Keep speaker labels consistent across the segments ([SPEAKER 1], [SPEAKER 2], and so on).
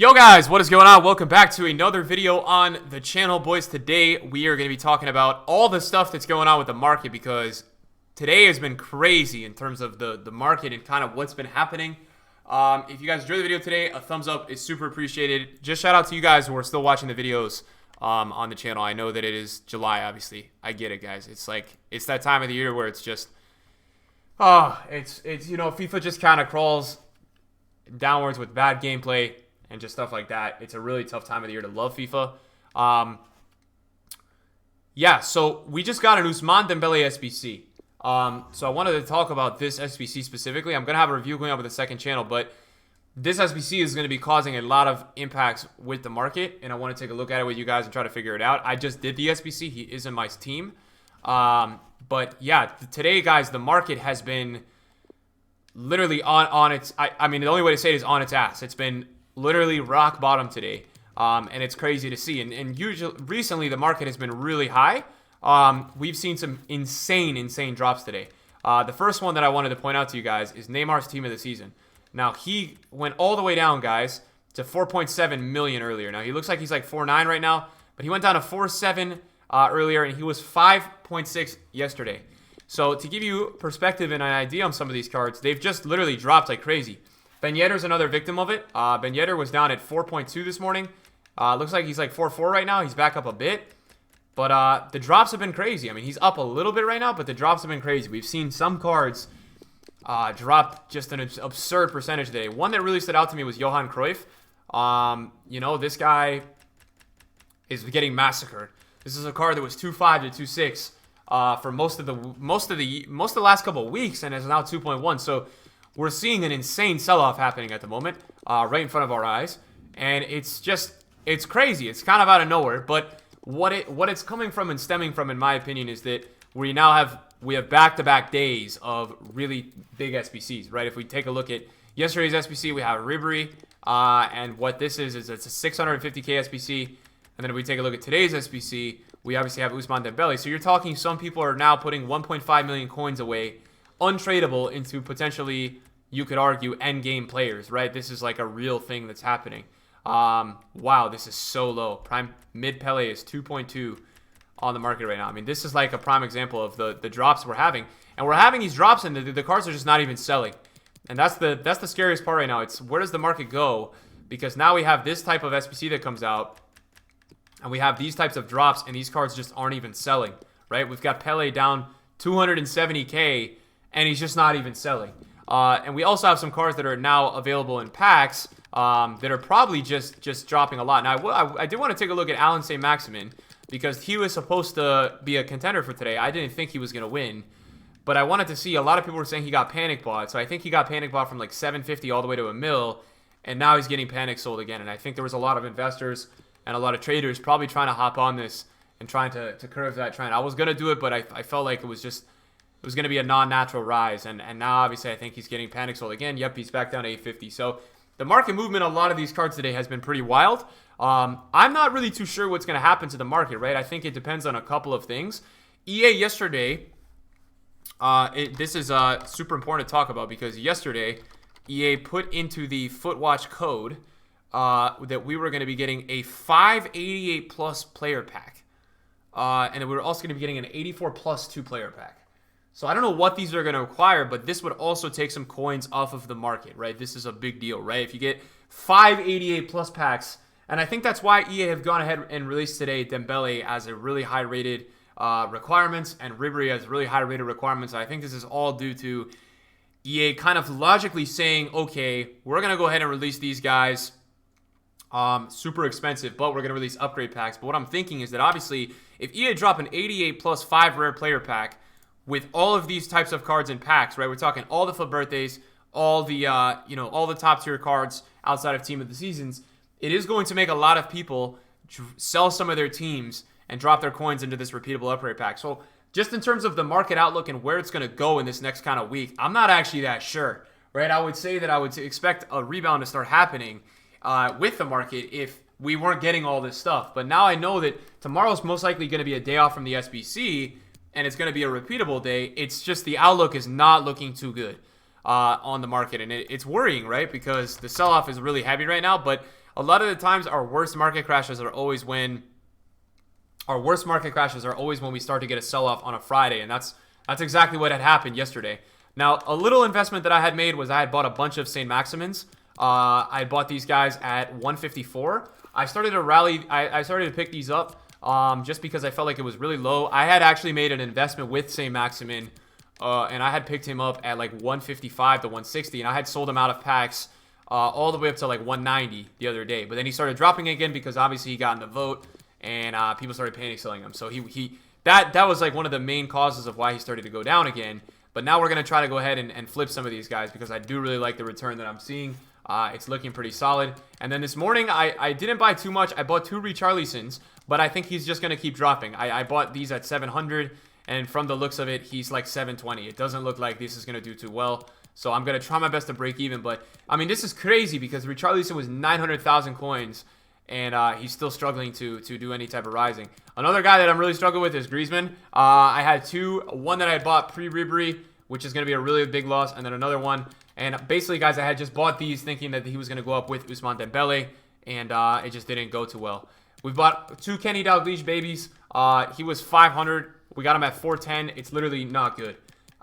[SPEAKER 1] Yo guys, what is going on? Welcome back to another video on the channel, boys. Today we are going to be talking about all the stuff that's going on with the market, because today has been crazy in terms of the market and kind of what's been happening. If you guys enjoyed the video today, a thumbs up is super appreciated. Just shout out to you guys who are still watching the videos on the channel. I know that it is July, obviously. I get it, guys. It's that time of the year where it's just FIFA just kind of crawls downwards with bad gameplay and just stuff like that. It's a really tough time of the year to love FIFA. So we just got an OUSMANE Dembele SBC. So I wanted to talk about this SBC specifically. I'm going to have a review going up with the second channel, but this SBC is going to be causing a lot of impacts with the market, and I want to take a look at it with you guys and try to figure it out. I just did the SBC. He is in my team. But yeah, today, guys, the market has been literally on its... I mean, the only way to say it is on its ass. It's been literally rock bottom today, and it's crazy to see. And usually, recently, the market has been really high. We've seen some insane drops today. The first one that I wanted to point out to you guys is Neymar's team of the season. Now, he went all the way down, guys, to 4.7 million earlier. Now, he looks like he's like 4.9 right now, but he went down to 4.7 earlier, and he was 5.6 yesterday. So, to give you perspective and an idea on some of these cards, they've just literally dropped like crazy. Ben Yedder's another victim of it. Ben Yedder was down at 4.2 this morning. Looks like he's like 4.4 right now. He's back up a bit. But the drops have been crazy. I mean, he's up a little bit right now, but the drops have been crazy. We've seen some cards drop just an absurd percentage today. One that really stood out to me was Johan Cruyff. This guy is getting massacred. This is a card that was 2.5 to 2.6 for most of the last couple of weeks, and is now 2.1. So we're seeing an insane sell-off happening at the moment, right in front of our eyes, and it's crazy. It's kind of out of nowhere, but what it's coming from and stemming from, in my opinion, is that we have back-to-back days of really big SBCs, right? If we take a look at yesterday's SBC, we have Ribery, and what this is it's a 650k SBC, and then if we take a look at today's SBC, we obviously have OUSMANE Dembele. So you're talking some people are now putting 1.5 million coins away, untradeable, into potentially, you could argue, endgame players, right? This is like a real thing that's happening. Wow, this is so low. Prime mid Pele is 2.2 on the market right now. I mean, this is like a prime example of the drops we're having. And we're having these drops, and the cards are just not even selling. And that's the scariest part right now. It's where does the market go? Because now we have this type of SBC that comes out, and we have these types of drops, and these cards just aren't even selling, right? We've got Pele down 270k, and he's just not even selling. And we also have some cards that are now available in packs that are probably just dropping a lot. Now, I did want to take a look at Alan St. Maximin, because he was supposed to be a contender for today. I didn't think he was going to win, but I wanted to see. A lot of people were saying he got panic bought, so I think he got panic bought from like 750 all the way to a mil, and now he's getting panic sold again. And I think there was a lot of investors and a lot of traders probably trying to hop on this and trying to curve that trend. I was going to do it, but I felt like it was going to be a non-natural rise, and now obviously I think he's getting panic sold again. Yep, he's back down to 850. So the market movement on a lot of these cards today has been pretty wild. I'm not really too sure what's going to happen to the market, right? I think it depends on a couple of things. EA yesterday, this is super important to talk about, because yesterday EA put into the Footwatch code that we were going to be getting a 588 plus player pack, and we were also going to be getting an 84 plus 2 player pack. So I don't know what these are going to require, but this would also take some coins off of the market, right? This is a big deal, right? If you get 588 plus packs, and I think that's why EA have gone ahead and released today Dembele as a really high-rated requirements, and Ribery as really high-rated requirements. I think this is all due to EA kind of logically saying, okay, we're going to go ahead and release these guys super expensive, but we're going to release upgrade packs. But what I'm thinking is that obviously if EA drop an 88 plus 5 rare player pack with all of these types of cards in packs, right? We're talking all the FUT birthdays, all the all the top tier cards outside of team of the seasons. It is going to make a lot of people sell some of their teams and drop their coins into this repeatable upgrade pack. So just in terms of the market outlook and where it's going to go in this next kind of week, I'm not actually that sure, right? I would say that I would expect a rebound to start happening with the market if we weren't getting all this stuff. But now I know that tomorrow's most likely going to be a day off from the SBC, and it's going to be a repeatable day. It's just the outlook is not looking too good on the market, and it's worrying, right? Because the sell-off is really heavy right now, but A lot of the times, our worst market crashes are always when we start to get a sell-off on a Friday, and that's exactly what had happened yesterday. Now, a little investment that I had made was I had bought a bunch of St. Maximins. I bought these guys at 154. I started to rally. I started to pick these up just because I felt like it was really low. I had actually made an investment with St. Maximin, and I had picked him up at like 155 to 160, and I had sold him out of packs all the way up to like 190 the other day. But then he started dropping again because obviously he got in the vote, and people started panic selling him. So that was like one of the main causes of why he started to go down again. But now we're going to try to go ahead and flip some of these guys because I do really like the return that I'm seeing. It's looking pretty solid. And then this morning, I didn't buy too much. I bought 2 Richarlisons, but I think he's just going to keep dropping. I bought these at 700, and from the looks of it, he's like 720. It doesn't look like this is going to do too well. So I'm going to try my best to break even. But, I mean, this is crazy because Richarlison was 900,000 coins, and he's still struggling to do any type of rising. Another guy that I'm really struggling with is Griezmann. I had 2. One that I bought pre-Ribery, which is going to be a really big loss, and then another one. And basically, guys, I had just bought these thinking that he was going to go up with Ousmane Dembele, and it just didn't go too well. We bought 2 Kenny Dalglish babies. He was 500. We got him at 410. It's literally not good.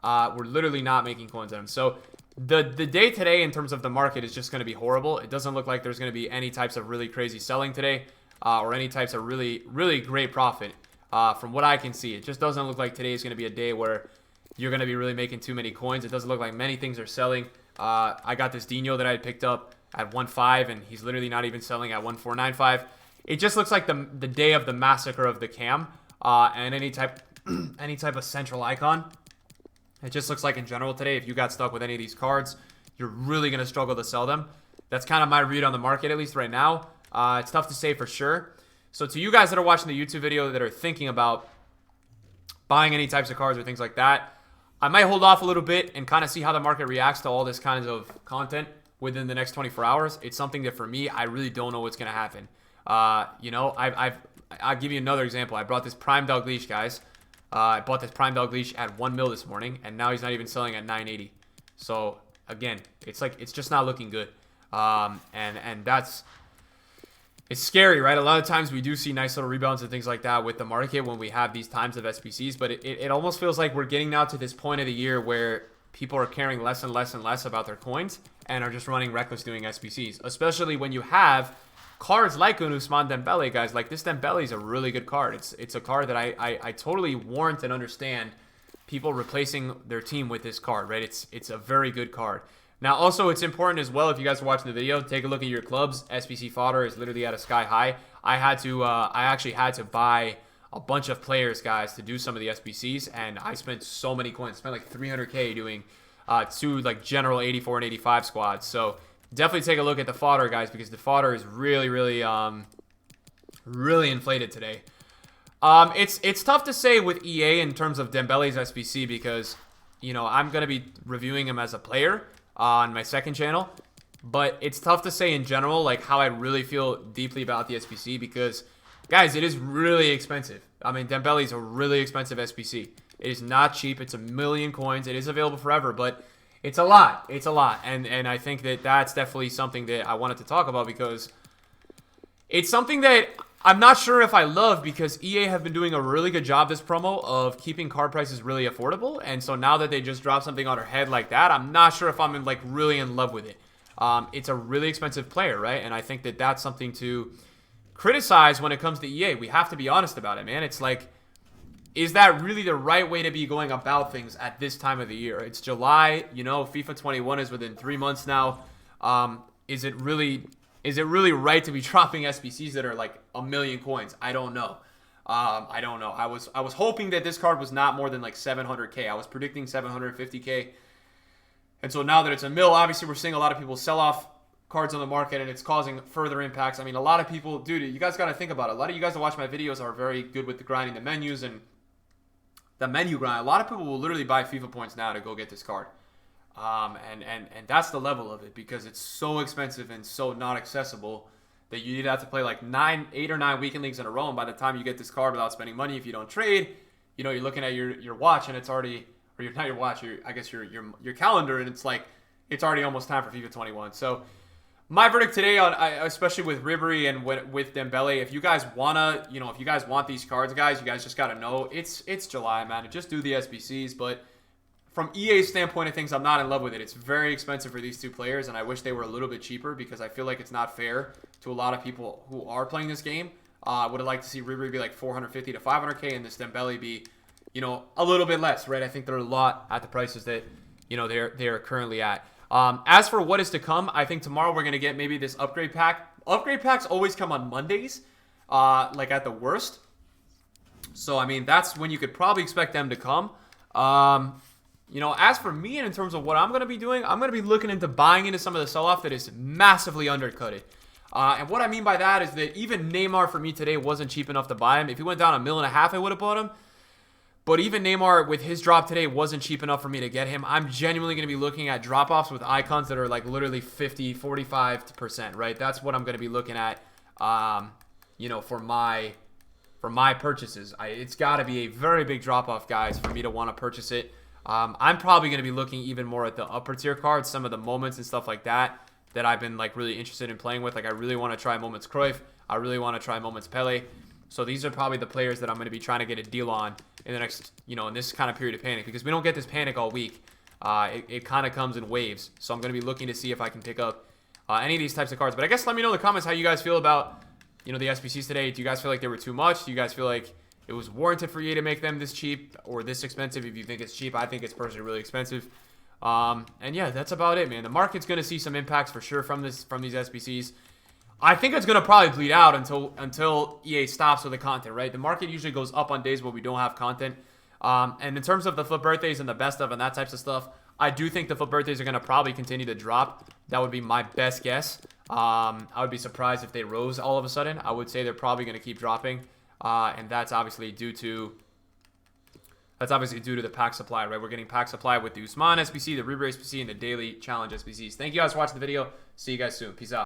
[SPEAKER 1] We're literally not making coins on him. So the day today in terms of the market is just going to be horrible. It doesn't look like there's going to be any types of really crazy selling today or any types of really, really great profit. From what I can see, it just doesn't look like today is going to be a day where you're going to be really making too many coins. It doesn't look like many things are selling. I got this Dino that I had picked up at 1.5, and he's literally not even selling at 1.495. It just looks like the day of the massacre of the cam and any type of central icon. It just looks like in general today, if you got stuck with any of these cards, you're really going to struggle to sell them. That's kind of my read on the market, at least right now. It's tough to say for sure. So to you guys that are watching the YouTube video that are thinking about buying any types of cards or things like that, I might hold off a little bit and kind of see how the market reacts to all this kinds of content within the next 24 hours. It's something that for me, I really don't know what's going to happen. You know, I'll give you another example. I brought this Prime Dalglish, guys. I bought this Prime Dalglish at 1 mil this morning, and now he's not even selling at 980. So again, it's just not looking good. And that's... It's scary, right? A lot of times we do see nice little rebounds and things like that with the market when we have these times of SBCs, but it almost feels like we're getting now to this point of the year where people are caring less and less and less about their coins and are just running reckless doing SBCs, especially when you have cards like an Ousmane Dembele, guys. Like this Dembele is a really good card. It's a card that I totally warrant and understand people replacing their team with this card, right? It's a very good card. Now, also, it's important as well, if you guys are watching the video, take a look at your clubs. SBC fodder is literally at a sky high. I actually had to buy a bunch of players, guys, to do some of the SBCs, and I spent so many coins. I spent like 300K doing 2 like general 84 and 85 squads. So definitely take a look at the fodder, guys, because the fodder is really, really, really inflated today. It's tough to say with EA in terms of Dembele's SBC because, you know, I'm going to be reviewing him as a player on my second channel, but it's tough to say in general like how I really feel deeply about the SBC because, guys, it is really expensive. I mean, Dembele is a really expensive SBC. It is not cheap. It's 1 million coins. It is available forever, but it's a lot. It's a lot, and I think that that's definitely something that I wanted to talk about because it's something that I'm not sure if I love because EA have been doing a really good job this promo of keeping card prices really affordable. And so now that they just dropped something on our head like that, I'm not sure if I'm like really in love with it. It's a really expensive player, right? And I think that that's something to criticize when it comes to EA. We have to be honest about it, man. It's like, is that really the right way to be going about things at this time of the year? It's July, you know, FIFA 21 is within 3 months now. Is it really right to be dropping SBCs that are like 1 million coins? I don't know. I don't know. I was hoping that this card was not more than like 700K. I was predicting 750K. And so now that it's 1 mil, obviously we're seeing a lot of people sell off cards on the market and it's causing further impacts. I mean, a lot of people, dude, you guys got to think about it. A lot of you guys that watch my videos are very good with the grinding the menus and the menu grind. A lot of people will literally buy FIFA points now to go get this card. And that's the level of it because it's so expensive and so not accessible that you need to have to play like 8 or 9 weekend leagues in a row. And by the time you get this card without spending money, if you don't trade, you know, you're looking at your watch and it's already, or not your watch, I guess your calendar, and it's like, it's already almost time for FIFA 21. So My verdict today, especially with Ribery and with Dembele, if you guys wanna, if you guys want these cards, guys, you guys just gotta know it's July, man. Just do the SBCs. But from EA's standpoint of things, I'm not in love with it. It's very expensive for these two players, and I wish they were a little bit cheaper because I feel like it's not fair to a lot of people who are playing this game. I would have liked to see Ribery be like 450 to 500K, and this Dembele be, a little bit less, right? I think they're a lot at the prices that, they're currently at. As for what is to come, I think tomorrow we're going to get maybe this upgrade pack. Upgrade packs always come on Mondays, like at the worst. So, I mean, that's when you could probably expect them to come. As for me and in terms of what I'm going to be doing, I'm going to be looking into buying into some of the sell-off that is massively undercutted. And what I mean by that is that even Neymar for me today wasn't cheap enough to buy him. If he went down $1.5 million, I would have bought him. But even Neymar, with his drop today, wasn't cheap enough for me to get him. I'm genuinely going to be looking at drop-offs with icons that are like literally 50, 45%, right? That's what I'm going to be looking at, for my purchases. It's got to be a very big drop-off, guys, for me to want to purchase it. I'm probably going to be looking even more at the upper tier cards, some of the moments and stuff like that I've been like really interested in playing with. Like I really want to try moments Cruyff. I really want to try moments Pele. So these are probably the players that I'm going to be trying to get a deal on in the next, in this kind of period of panic, because we don't get this panic all week. It kind of comes in waves. So I'm going to be looking to see if I can pick up any of these types of cards. But I guess let me know in the comments how you guys feel about, the SBCs today. Do you guys feel like they were too much? Do you guys feel like it was warranted for you to make them this cheap or this expensive? If you think it's cheap, I think it's personally really expensive. And yeah, that's about it, man. The market's going to see some impacts for sure from these SBCs. I think it's going to probably bleed out until EA stops with the content, right? The market usually goes up on days where we don't have content. And in terms of the flip birthdays and the best of and that types of stuff, I do think the flip birthdays are going to probably continue to drop. That would be my best guess. I would be surprised if they rose all of a sudden. I would say they're probably going to keep dropping. And that's obviously due to the pack supply, right? We're getting pack supply with the OUSMANE SBC, the Ribery SBC, and the daily challenge SBCs. Thank you guys for watching the video. See you guys soon. Peace out.